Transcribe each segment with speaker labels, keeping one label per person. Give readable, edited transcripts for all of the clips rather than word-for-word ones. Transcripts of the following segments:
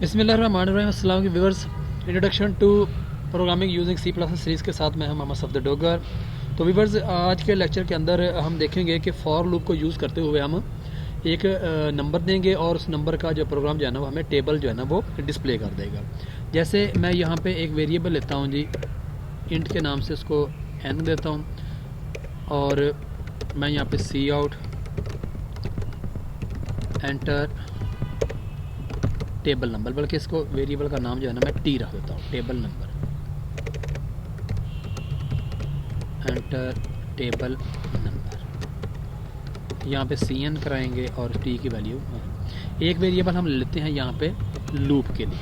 Speaker 1: बिस्मिल्लाहिर्रहमानिर्रहीम। अस्सलाम की viewers, introduction to programming using C plus series के साथ मैं हम मोहम्मद सफदर डोगर। तो व्यूअर्स, आज के लेक्चर के अंदर हम देखेंगे कि फॉर लूप को यूज़ करते हुए हम एक नंबर देंगे और उस नंबर का जो प्रोग्राम जो है ना वो हमें टेबल जो है ना वो डिस्प्ले कर देगा। जैसे मैं यहाँ पे एक वेरिएबल लेता हूँ जी, इंट के नाम से उसको n देता हूँ और मैं यहाँ पे सी आउट एंटर टेबल नंबर, बल्कि इसको वेरिएबल का नाम जो है ना मैं टी रख देता हूँ, table number, enter table number. यहाँ पे सी एन कराएंगे और टी की वैल्यू एक वेरिएबल हम लेते हैं यहाँ पे लूप के लिए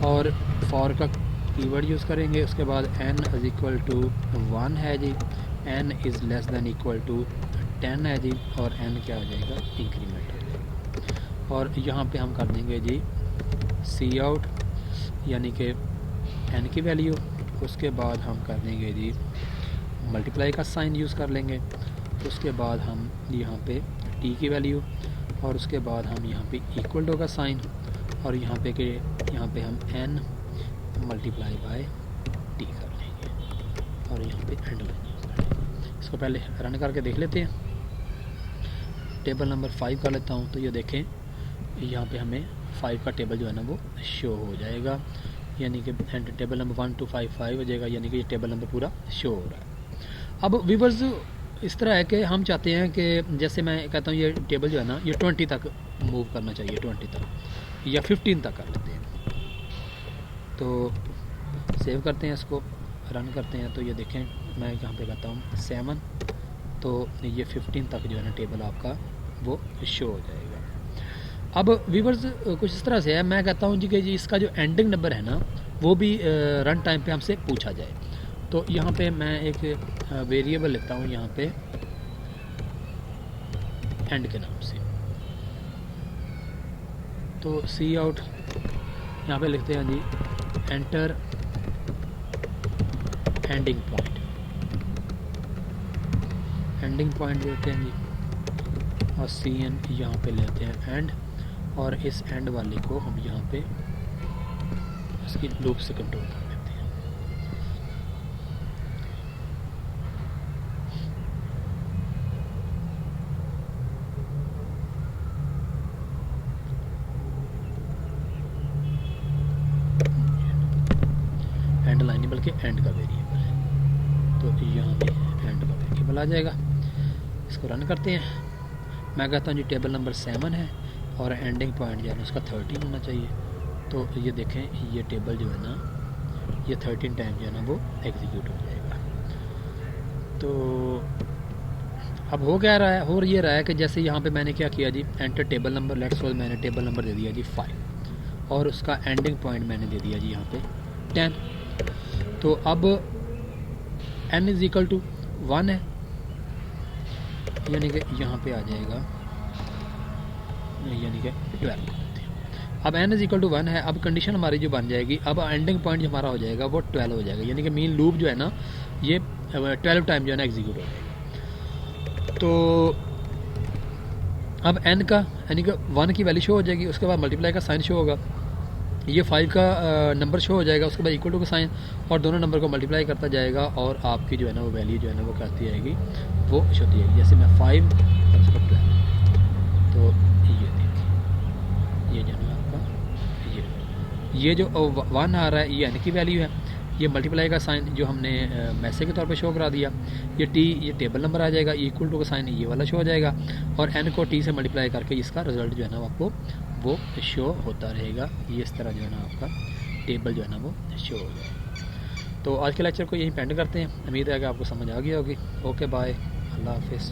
Speaker 1: और फॉर का कीवर्ड यूज़ करेंगे। उसके बाद n इज़ इक्वल टू 1 है जी, n is less than equal to 10 है जी, और n क्या हो जाएगा, इंक्रीमेंट हो जाएगा। और यहाँ पे हम कर देंगे जी सी आउट यानी कि n की वैल्यू, उसके बाद हम कर देंगे जी मल्टीप्लाई का साइन यूज़ कर लेंगे, उसके बाद हम यहाँ पे t की वैल्यू और उसके बाद हम यहाँ पे इक्वल टू का साइन और यहाँ पे हम n मल्टीप्लाई बाय t कर लेंगे और यहाँ पे एंड लाइन यूज़ कर लेंगे। इसको पहले रन करके देख लेते हैं। टेबल नंबर 5 कर लेता हूँ, तो ये देखें यहाँ पे हमें 5 का टेबल जो है ना वो शो हो जाएगा, यानी कि टेबल नंबर 1 to 5 हो जाएगा, यानी कि ये टेबल नंबर पूरा शो हो रहा है। अब व्यूअर्स, इस तरह है कि हम चाहते हैं कि जैसे मैं कहता हूँ ये टेबल जो है ना ये 20 तक मूव करना चाहिए, 20 तक या 15 तक कर लेते हैं। तो सेव करते हैं, इसको रन करते हैं, तो ये देखें मैं यहाँ पे कहता हूँ 7, तो ये 15 तक जो है ना टेबल आपका वो शो हो जाएगा। अब व्यूअर्स, कुछ इस तरह से है, मैं कहता हूँ जी कि जी इसका जो एंडिंग नंबर है ना वो भी रन टाइम पे हमसे पूछा जाए। तो यहाँ पे मैं एक वेरिएबल लेता हूँ यहाँ पे एंड के नाम से, तो सी आउट यहाँ पे लिखते हैं जी enter ending point, ending point देते हैं जी और सी एन यहाँ पे लेते हैं एंड, और इस एंड वाले को हम यहाँ पे इसकी लूप से कंट्रोल कर लेते हैं। एंड लाइन बल्कि एंड का वेरिएबल है, तो यहाँ पे एंड का वेरिएबल आ जाएगा। इसको रन करते हैं। मैं कहता हूँ जी टेबल नंबर 7 है और एंडिंग पॉइंट जो है ना उसका 13 होना चाहिए। तो ये देखें ये टेबल जो है ना ये 13 टाइम जो है ना वो एग्जीक्यूट हो जाएगा। तो अब हो क्या रहा है, हो ये रहा है कि जैसे यहाँ पे मैंने क्या किया जी, enter table number, let's suppose मैंने टेबल नंबर दे दिया जी 5 और उसका एंडिंग पॉइंट मैंने दे दिया जी यहाँ पे 10। तो अब n इज इक्वल टू 1 है, यानी कि यहाँ पे आ जाएगा यानी कि 12। अब n इज इक्वल टू 1 है, अब कंडीशन हमारी जो बन जाएगी, अब एंडिंग पॉइंट जो हमारा हो जाएगा वो 12 हो जाएगा, यानी कि मेन लूप जो है ना ये 12 टाइम जो है ना एग्जीक्यूट हो जाएगा। तो अब n का यानी कि 1 की वैल्यू शो हो जाएगी, उसके बाद मल्टीप्लाई का साइन शो होगा, ये 5 का नंबर शो हो जाएगा, उसके बाद इक्वल टू का साइन और दोनों नंबर को मल्टीप्लाई करता जाएगा और आपकी जो है ना वो वैल्यू जो है ना वो करती जाएगी, वो शो होती जाएगी। जैसे मैं 5 और उसका 12, तो ये देखिए ये जो है ना आपका ये जो 1 आ रहा है ये n की वैल्यू है, ये मल्टीप्लाई का साइन जो हमने मैसेज के तौर पे शो करा दिया, ये t ये टेबल नंबर आ जाएगा, इक्वल टू का साइन ये वाला शो हो जाएगा और n को t से मल्टीप्लाई करके इसका रिजल्ट जो है ना आपको वो शो होता रहेगा। ये इस तरह जो है ना आपका टेबल जो है ना वो शो हो जाएगा। तो आज के लेक्चर को यहीं पेंड करते हैं, उम्मीद है कि आपको समझ आ गया होगी। ओके बाय, अल्लाह हाफिज़।